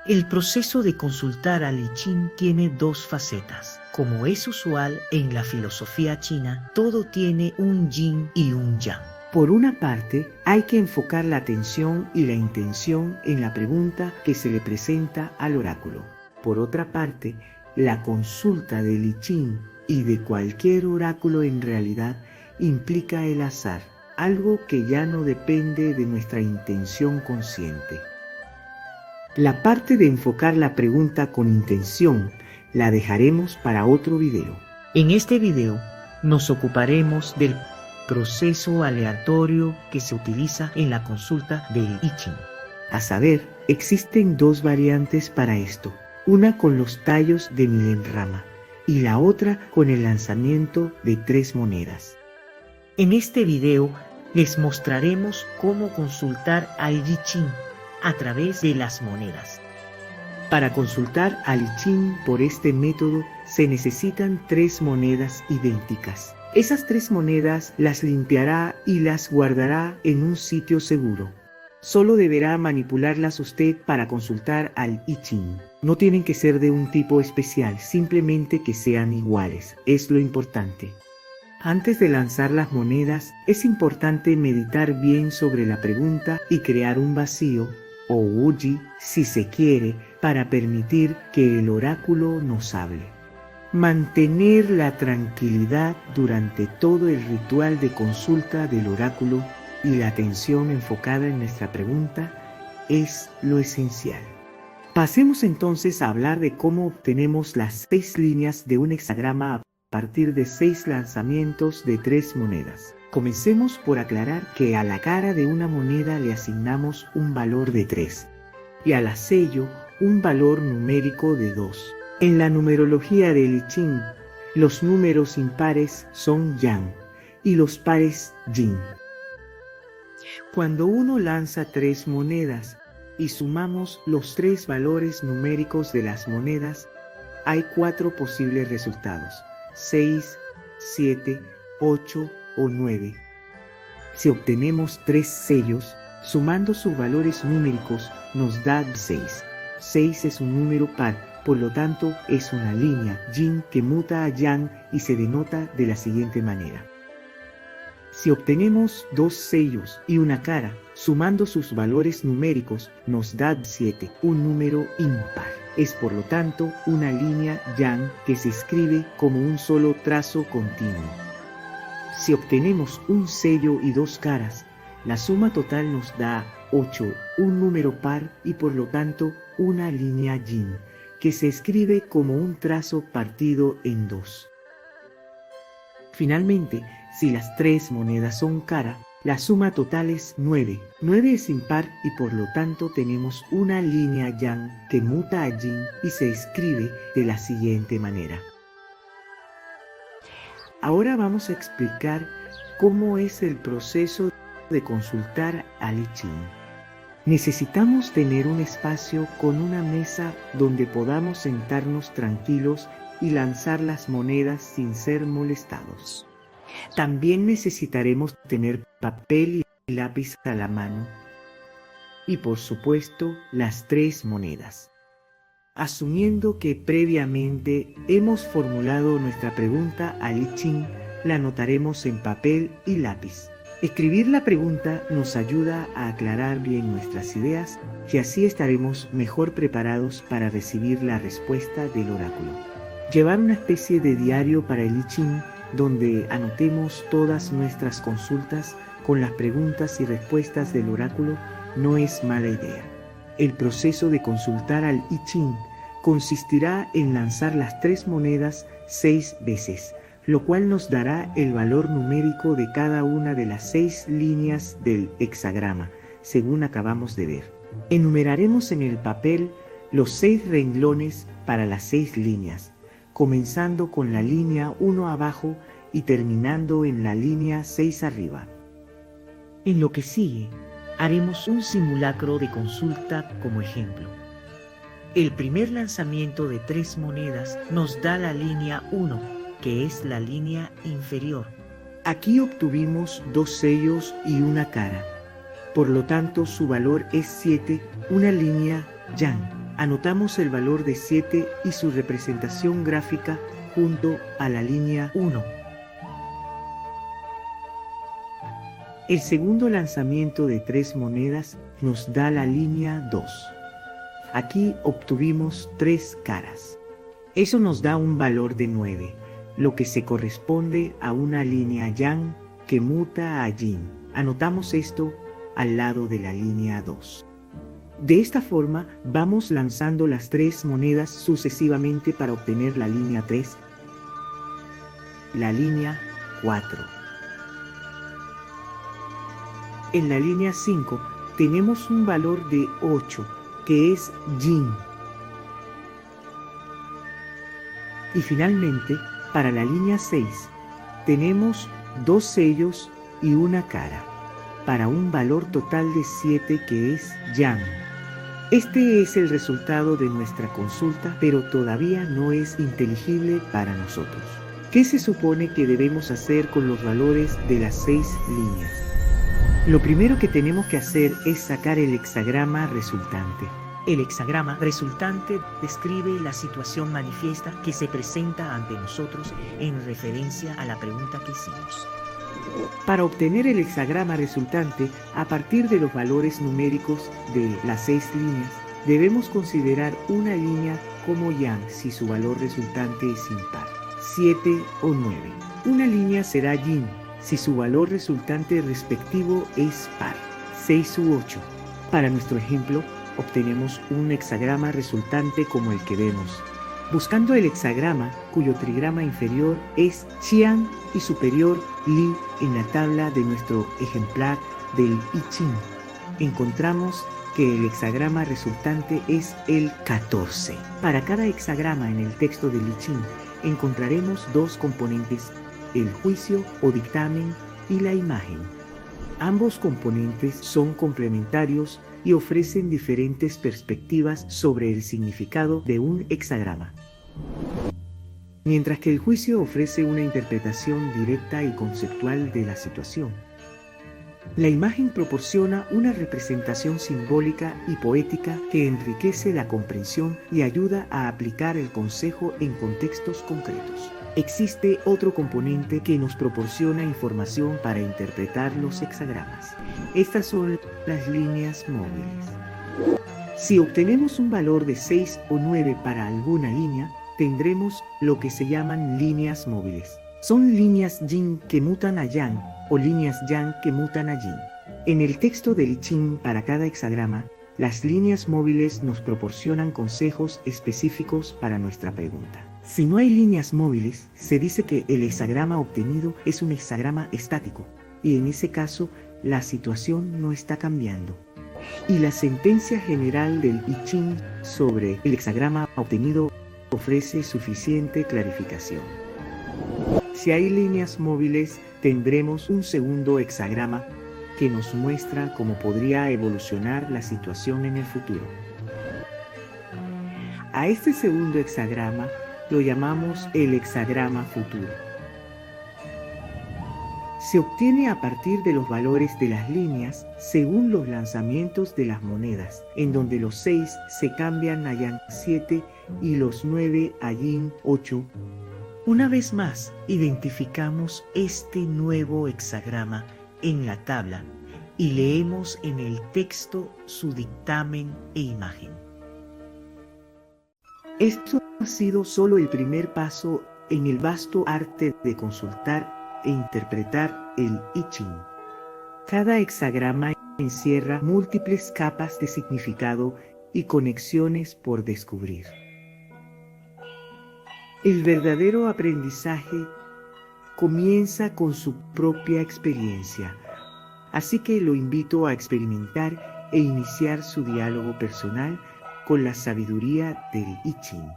El proceso de consultar al I Ching tiene dos facetas. Como es usual en la filosofía china, todo tiene un yin y un yang. Por una parte, hay que enfocar la atención y la intención en la pregunta que se le presenta al oráculo. Por otra parte, la consulta del I Ching y de cualquier oráculo en realidad implica el azar, algo que ya no depende de nuestra intención consciente. La parte de enfocar la pregunta con intención la dejaremos para otro video. En este video nos ocuparemos del proceso aleatorio que se utiliza en la consulta del I Ching. A saber, existen dos variantes para esto, una con los tallos de Milenrama y la otra con el lanzamiento de 3 monedas. En este video les mostraremos cómo consultar al I Ching a través de las monedas. Para consultar al I Ching por este método se necesitan 3 monedas idénticas. Esas 3 monedas las limpiará y las guardará en un sitio seguro. Solo deberá manipularlas usted para consultar al I Ching. No tienen que ser de un tipo especial, simplemente que sean iguales, es lo importante. Antes de lanzar las monedas, es importante meditar bien sobre la pregunta y crear un vacío, o wuji, si se quiere, para permitir que el oráculo nos hable. Mantener la tranquilidad durante todo el ritual de consulta del oráculo y la atención enfocada en nuestra pregunta es lo esencial. Pasemos entonces a hablar de cómo obtenemos las 6 líneas de un hexagrama a partir de 6 lanzamientos de 3 monedas. Comencemos por aclarar que a la cara de una moneda le asignamos un valor de 3 y a la sello un valor numérico de 2. En la numerología del I Ching, los números impares son yang y los pares yin. Cuando uno lanza 3 monedas y sumamos los 3 valores numéricos de las monedas, hay 4 posibles resultados: 6, 7, 8 o 9. Si obtenemos 3 sellos, sumando sus valores numéricos nos da 6. 6 es un número par, por lo tanto es una línea yin que muta a yang y se denota de la siguiente manera. Si obtenemos 2 sellos y una cara, sumando sus valores numéricos nos da 7, un número impar. Es por lo tanto una línea yang que se escribe como un solo trazo continuo. Si obtenemos un sello y 2 caras, la suma total nos da 8, un número par y por lo tanto una línea yin, que se escribe como un trazo partido en 2. Finalmente, si las 3 monedas son cara, la suma total es 9. 9 es impar y por lo tanto tenemos una línea yang que muta a yin y se escribe de la siguiente manera. Ahora vamos a explicar cómo es el proceso de consultar al I Ching. Necesitamos tener un espacio con una mesa donde podamos sentarnos tranquilos y lanzar las monedas sin ser molestados. También necesitaremos tener papel y lápiz a la mano y por supuesto las 3 monedas. Asumiendo que previamente hemos formulado nuestra pregunta al I Ching, la anotaremos en papel y lápiz. Escribir la pregunta nos ayuda a aclarar bien nuestras ideas y así estaremos mejor preparados para recibir la respuesta del oráculo. Llevar una especie de diario para el I Ching donde anotemos todas nuestras consultas con las preguntas y respuestas del oráculo no es mala idea. El proceso de consultar al I Ching consistirá en lanzar las 3 monedas 6 veces, lo cual nos dará el valor numérico de cada una de las 6 líneas del hexagrama, según acabamos de ver. Enumeraremos en el papel los 6 renglones para las 6 líneas, comenzando con la línea 1 abajo y terminando en la línea 6 arriba. En lo que sigue, haremos un simulacro de consulta como ejemplo. El primer lanzamiento de 3 monedas nos da la línea 1, que es la línea inferior. Aquí obtuvimos 2 sellos y una cara. Por lo tanto, su valor es 7, una línea yang. Anotamos el valor de 7 y su representación gráfica junto a la línea 1. El segundo lanzamiento de 3 monedas nos da la línea 2. Aquí obtuvimos 3 caras. Eso nos da un valor de 9, lo que se corresponde a una línea yang que muta a yin. Anotamos esto al lado de la línea 2. De esta forma vamos lanzando las 3 monedas sucesivamente para obtener la línea 3, la línea 4. En la línea 5 tenemos un valor de 8, que es yin. Y finalmente, para la línea 6, tenemos 2 sellos y una cara, para un valor total de 7 que es yang. Este es el resultado de nuestra consulta, pero todavía no es inteligible para nosotros. ¿Qué se supone que debemos hacer con los valores de las 6 líneas? Lo primero que tenemos que hacer es sacar el hexagrama resultante. El hexagrama resultante describe la situación manifiesta que se presenta ante nosotros en referencia a la pregunta que hicimos. Para obtener el hexagrama resultante, a partir de los valores numéricos de las 6 líneas, debemos considerar una línea como yang si su valor resultante es impar, 7 o 9. Una línea será yin si su valor resultante respectivo es par, 6 u 8. Para nuestro ejemplo, obtenemos un hexagrama resultante como el que vemos. Buscando el hexagrama, cuyo trigrama inferior es qian y superior li en la tabla de nuestro ejemplar del I Ching, encontramos que el hexagrama resultante es el 14. Para cada hexagrama en el texto del I Ching encontraremos 2 componentes, el juicio o dictamen y la imagen. Ambos componentes son complementarios y ofrecen diferentes perspectivas sobre el significado de un hexagrama. Mientras que el juicio ofrece una interpretación directa y conceptual de la situación, la imagen proporciona una representación simbólica y poética que enriquece la comprensión y ayuda a aplicar el consejo en contextos concretos. Existe otro componente que nos proporciona información para interpretar los hexagramas. Estas son las líneas móviles. Si obtenemos un valor de 6 o 9 para alguna línea, tendremos lo que se llaman líneas móviles. Son líneas yin que mutan a yang o líneas yang que mutan a yin. En el texto del I Ching para cada hexagrama, las líneas móviles nos proporcionan consejos específicos para nuestra pregunta. Si no hay líneas móviles, se dice que el hexagrama obtenido es un hexagrama estático, y en ese caso, la situación no está cambiando. Y la sentencia general del I Ching sobre el hexagrama obtenido ofrece suficiente clarificación. Si hay líneas móviles, tendremos un segundo hexagrama que nos muestra cómo podría evolucionar la situación en el futuro. A este segundo hexagrama lo llamamos el hexagrama futuro. Se obtiene a partir de los valores de las líneas según los lanzamientos de las monedas, en donde los 6 se cambian a yang 7 y los 9 a yin 8. Una vez más, identificamos este nuevo hexagrama en la tabla y leemos en el texto su dictamen e imagen. Esto ha sido solo el primer paso en el vasto arte de consultar e interpretar el I Ching. Cada hexagrama encierra múltiples capas de significado y conexiones por descubrir. El verdadero aprendizaje comienza con su propia experiencia, así que lo invito a experimentar e iniciar su diálogo personal con la sabiduría del I Ching.